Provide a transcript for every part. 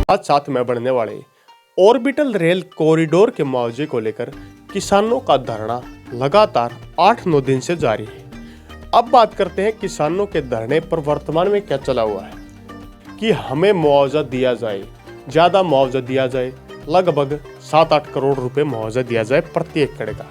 साथ साथ में बढ़ने वाले ऑर्बिटल रेल कॉरिडोर के मुआवजे को लेकर किसानों का धरना लगातार 8-9 दिन से जारी है। अब बात करते हैं किसानों के धरने पर वर्तमान में क्या चला हुआ है कि हमें मुआवजा दिया जाए, ज़्यादा मुआवजा दिया जाए, लगभग 7-8 करोड़ रुपए मुआवजा दिया जाए प्रति एकड़ का।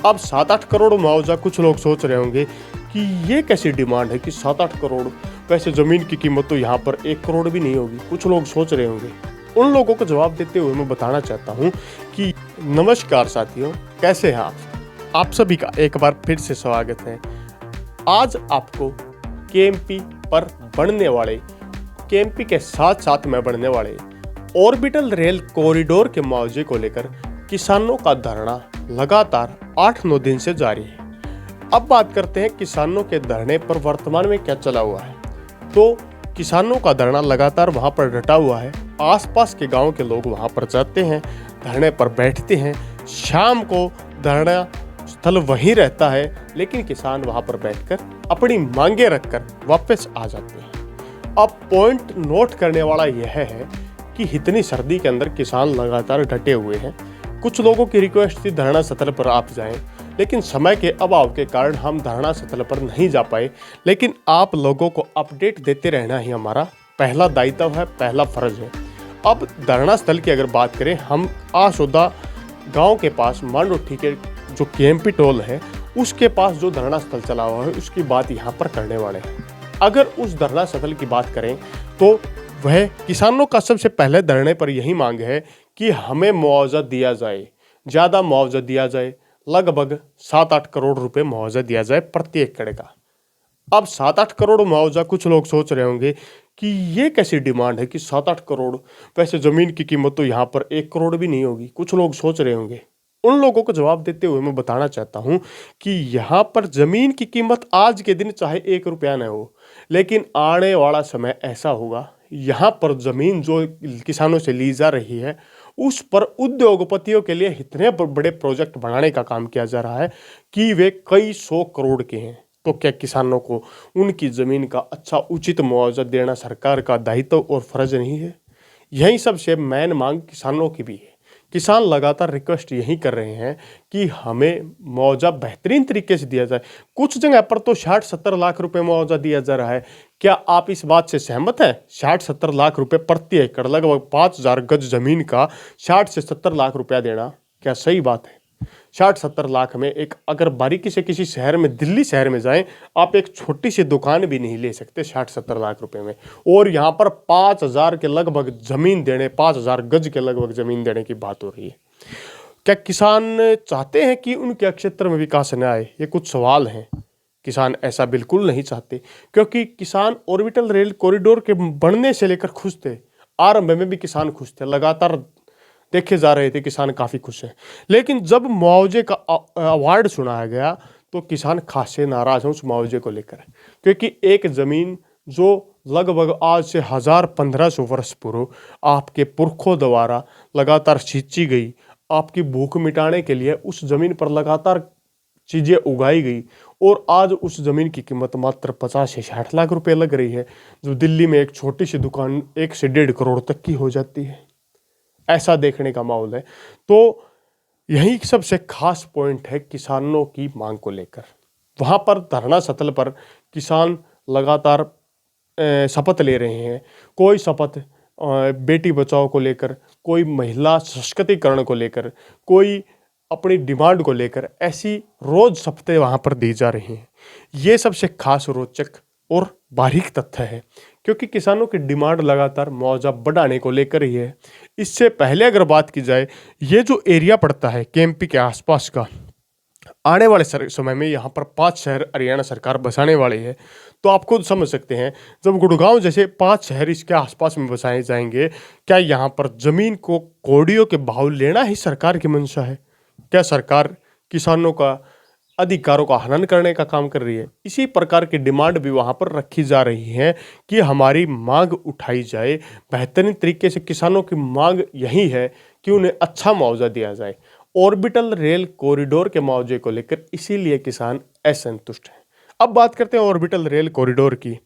अब 7-8 करोड़ मुआवजा, कुछ लोग सोच रहे होंगे कि ये कैसी डिमांड है कि 7-8 करोड़, वैसे ज़मीन की कीमत तो यहाँ पर 1 करोड़ भी नहीं होगी, कुछ लोग सोच रहे होंगे। उन लोगों को जवाब देते हुए मैं बताना चाहता हूँ कि नमस्कार साथियों, कैसे हैं आप सभी का एक बार फिर से स्वागत है। आज आपको केएमपी पर बढ़ने वाले, केएमपी के साथ साथ में बढ़ने वाले ऑर्बिटल रेल कॉरिडोर के मुआवजे को लेकर किसानों का धरना लगातार 8-9 दिन से जारी है। अब बात करते हैं किसानों के धरने पर वर्तमान में क्या चला हुआ है। तो किसानों का धरना लगातार वहां पर डटा हुआ है। आसपास के गांव के लोग वहां पर जाते हैं, धरने पर बैठते हैं। शाम को धरना स्थल वहीं रहता है, लेकिन किसान वहां पर बैठकर अपनी मांगे रखकर वापस आ जाते हैं। अब पॉइंट नोट करने वाला यह है कि इतनी सर्दी के अंदर किसान लगातार डटे हुए हैं। कुछ लोगों की रिक्वेस्ट थी धरना स्थल पर आप जाएं, लेकिन समय के अभाव के कारण हम धरना स्थल पर नहीं जा पाए। लेकिन आप लोगों को अपडेट देते रहना ही हमारा पहला दायित्व है, पहला फर्ज है। अब धरना स्थल की अगर बात करें, हम आसोदा गांव के पास मांडोठी के जो केएमपी टोल है उसके पास जो धरना स्थल चला हुआ है उसकी बात यहाँ पर करने वाले हैं। अगर उस धरना स्थल की बात करें तो वह किसानों का सबसे पहले धरने पर यही मांग है कि हमें मुआवजा दिया जाए, ज़्यादा मुआवजा दिया जाए, लगभग 7-8 करोड़ रुपए मुआवजा दिया जाए प्रति एकड़ का। अब 7-8 करोड़ मुआवजा, कुछ लोग सोच रहे होंगे कि ये कैसी डिमांड है कि 7-8 करोड़, वैसे ज़मीन की कीमत तो यहाँ पर 1 करोड़ भी नहीं होगी, कुछ लोग सोच रहे होंगे। उन लोगों को जवाब देते हुए मैं बताना चाहता हूँ कि यहाँ पर ज़मीन की कीमत आज के दिन चाहे 1 रुपया न हो, लेकिन आने वाला समय ऐसा होगा, यहाँ पर ज़मीन जो किसानों से ली जा रही है उस पर उद्योगपतियों के लिए इतने बड़े प्रोजेक्ट बनाने का काम किया जा रहा है कि वे कई 100 करोड़ के हैं। तो क्या किसानों को उनकी ज़मीन का अच्छा उचित मुआवजा देना सरकार का दायित्व और फर्ज नहीं है? यही सबसे मेन मांग किसानों की भी है। किसान लगातार रिक्वेस्ट यही कर रहे हैं कि हमें मुआवजा बेहतरीन तरीके से दिया जाए। कुछ जगह पर तो 60-70 लाख रुपए मुआवजा दिया जा रहा है। क्या आप इस बात से सहमत हैं? 60-70 लाख रुपए प्रति एकड़, लगभग 5000 गज जमीन का 60 से 70 लाख रुपया देना क्या सही बात है? 60-70 लाख में एक, अगर बारीकी से किसी शहर में, दिल्ली शहर में जाएं, आप एक छोटी सी दुकान भी नहीं ले सकते 60-70 लाख रुपए में। और यहाँ पर 5000 के लगभग जमीन देने, 5000 गज के लगभग जमीन देने की बात हो रही है। क्या किसान चाहते हैं कि उनके क्षेत्र में विकास न आए? ये कुछ सवाल हैं। किसान ऐसा बिल्कुल नहीं चाहते, क्योंकि किसान ऑर्बिटल रेल कॉरिडोर के बनने से लेकर खुश थे। आरंभ में भी किसान खुश थे, लगातार देखे जा रहे थे, किसान काफ़ी खुश हैं। लेकिन जब मुआवजे का अवार्ड सुनाया गया तो किसान खासे नाराज हैं उस मुआवजे को लेकर, क्योंकि एक ज़मीन जो लगभग आज से 1000-1500 वर्ष पूर्व आपके पुरखों द्वारा लगातार सींची गई, आपकी भूख मिटाने के लिए उस ज़मीन पर लगातार चीज़ें उगाई गई, और आज उस ज़मीन की कीमत मात्र 50 से 60 लाख रुपए लग रही है, जो दिल्ली में एक छोटी सी दुकान 1 से 1.5 करोड़ तक की हो जाती है। ऐसा देखने का माहौल है। तो यही सबसे खास पॉइंट है किसानों की मांग को लेकर। वहाँ पर धरना स्थल पर किसान लगातार शपथ ले रहे हैं। कोई शपथ बेटी बचाओ को लेकर, कोई महिला सशक्तिकरण को लेकर, कोई अपनी डिमांड को लेकर, ऐसी रोज शपथें वहाँ पर दी जा रही हैं। ये सबसे खास, रोचक और बारीक तथ्य है, क्योंकि किसानों की डिमांड लगातार मुआवजा बढ़ाने को लेकर ही है। इससे पहले अगर बात की जाए, ये जो एरिया पड़ता है केएमपी के आसपास का, आने वाले समय में यहाँ पर 5 शहर हरियाणा सरकार बसाने वाली है। तो आप खुद समझ सकते हैं, जब गुड़गांव जैसे 5 शहर इसके आसपास में बसाए जाएंगे, क्या यहाँ पर ज़मीन को कौड़ियों के भाव लेना ही सरकार की मंशा है? क्या सरकार किसानों का अधिकारों का हनन करने का काम कर रही है? इसी प्रकार की डिमांड भी वहाँ पर रखी जा रही है कि हमारी मांग उठाई जाए बेहतरीन तरीके से। किसानों की मांग यही है कि उन्हें अच्छा मुआवजा दिया जाए ऑर्बिटल रेल कॉरिडोर के मुआवजे को लेकर, इसीलिए किसान असंतुष्ट हैं। अब बात करते हैं ऑर्बिटल रेल कॉरिडोर की।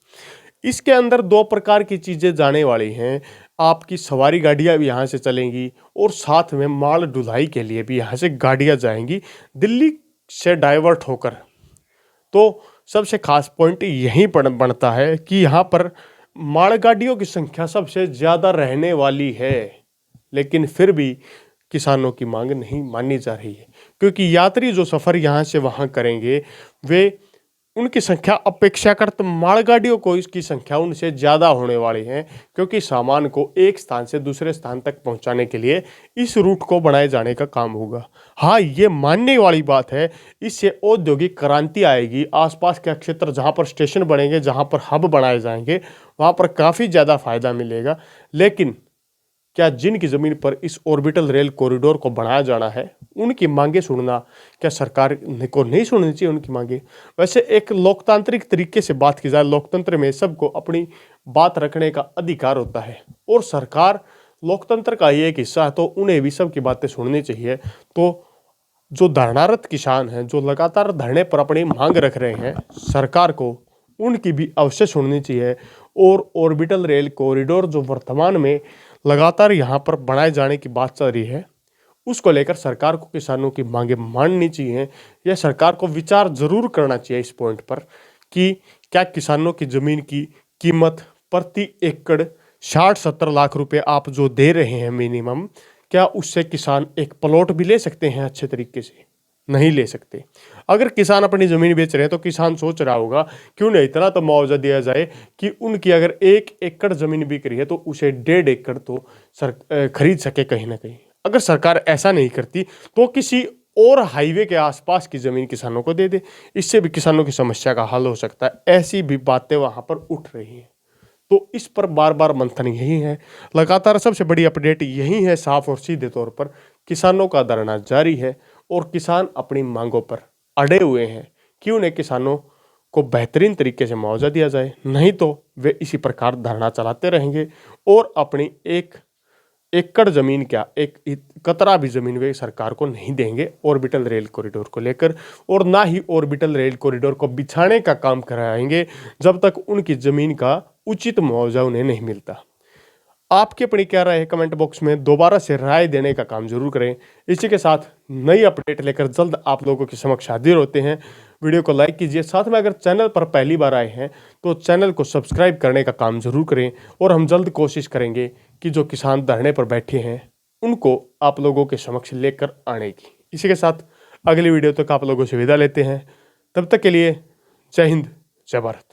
इसके अंदर 2 प्रकार की चीज़ें जाने वाली हैं। आपकी सवारी गाड़ियाँ भी यहाँ से चलेंगी और साथ में माल ढुलाई के लिए भी यहाँ से गाड़ियाँ जाएंगी दिल्ली से डाइवर्ट होकर। तो सबसे खास पॉइंट यही बनता है कि यहाँ पर मालगाड़ियों की संख्या सबसे ज़्यादा रहने वाली है, लेकिन फिर भी किसानों की मांग नहीं मानी जा रही है, क्योंकि यात्री जो सफ़र यहाँ से वहाँ करेंगे वे उनकी संख्या अपेक्षाकृत मालगाड़ियों को इसकी संख्या उनसे ज़्यादा होने वाली है, क्योंकि सामान को एक स्थान से दूसरे स्थान तक पहुंचाने के लिए इस रूट को बनाए जाने का काम होगा। हाँ, ये मानने वाली बात है, इससे औद्योगिक क्रांति आएगी। आसपास के क्षेत्र जहाँ पर स्टेशन बनेंगे, जहाँ पर हब बनाए जाएंगे, वहाँ पर काफ़ी ज़्यादा फायदा मिलेगा। लेकिन क्या जिनकी ज़मीन पर इस ऑर्बिटल रेल कॉरिडोर को बढ़ाया जाना है उनकी मांगे सुनना, क्या सरकार को नहीं सुननी चाहिए उनकी मांगे? वैसे एक लोकतांत्रिक तरीके से बात की जाए, लोकतंत्र में सबको अपनी बात रखने का अधिकार होता है और सरकार लोकतंत्र का ही एक हिस्सा है, तो उन्हें भी सबकी बातें सुननी चाहिए। तो जो धरनारत किसान हैं, जो लगातार धरने पर अपनी मांग रख रहे हैं, सरकार को उनकी भी अवश्य सुननी चाहिए। और ऑर्बिटल रेल कॉरिडोर जो वर्तमान में लगातार यहाँ पर बनाए जाने की बात चल रही है, उसको लेकर सरकार को किसानों की मांगे माननी चाहिए, या सरकार को विचार जरूर करना चाहिए इस पॉइंट पर कि क्या किसानों की ज़मीन की कीमत प्रति एकड़ 60-70 लाख रुपए आप जो दे रहे हैं मिनिमम, क्या उससे किसान एक प्लॉट भी ले सकते हैं अच्छे तरीके से? नहीं ले सकते। अगर किसान अपनी ज़मीन बेच रहे हैं तो किसान सोच रहा होगा क्यों नहीं इतना तो मुआवजा दिया जाए कि उनकी अगर 1 एकड़ ज़मीन बिक रही है तो उसे 1.5 एकड़ तो खरीद सके कहीं ना कहीं। अगर सरकार ऐसा नहीं करती तो किसी और हाईवे के आसपास की ज़मीन किसानों को दे दे, इससे भी किसानों की समस्या का हल हो सकता है। ऐसी भी बातें वहाँ पर उठ रही हैं, तो इस पर बार बार मंथन यही है। लगातार सबसे बड़ी अपडेट यही है, साफ और सीधे तौर पर किसानों का धरना जारी है और किसान अपनी मांगों पर अड़े हुए हैं कि उन्हें किसानों को बेहतरीन तरीके से मुआवजा दिया जाए, नहीं तो वे इसी प्रकार धरना चलाते रहेंगे और अपनी 1 एकड़ ज़मीन, क्या एक कतरा भी ज़मीन वे सरकार को नहीं देंगे ऑर्बिटल रेल कॉरिडोर को लेकर, और ना ही ऑर्बिटल रेल कॉरिडोर को बिछाने का काम कराएंगे जब तक उनकी ज़मीन का उचित मुआवजा उन्हें नहीं मिलता। आपकी अपनी क्या राय है कमेंट बॉक्स में दोबारा से राय देने का काम जरूर करें। इसी के साथ नई अपडेट लेकर जल्द आप लोगों के समक्ष हाजिर होते हैं। वीडियो को लाइक कीजिए, साथ में अगर चैनल पर पहली बार आए हैं तो चैनल को सब्सक्राइब करने का काम जरूर करें, और हम जल्द कोशिश करेंगे कि जो किसान धरने पर बैठे हैं उनको आप लोगों के समक्ष लेकर आने की। इसी के साथ अगली वीडियो तक आप लोगों से विदा लेते हैं। तब तक के लिए जय हिंद, जय भारत।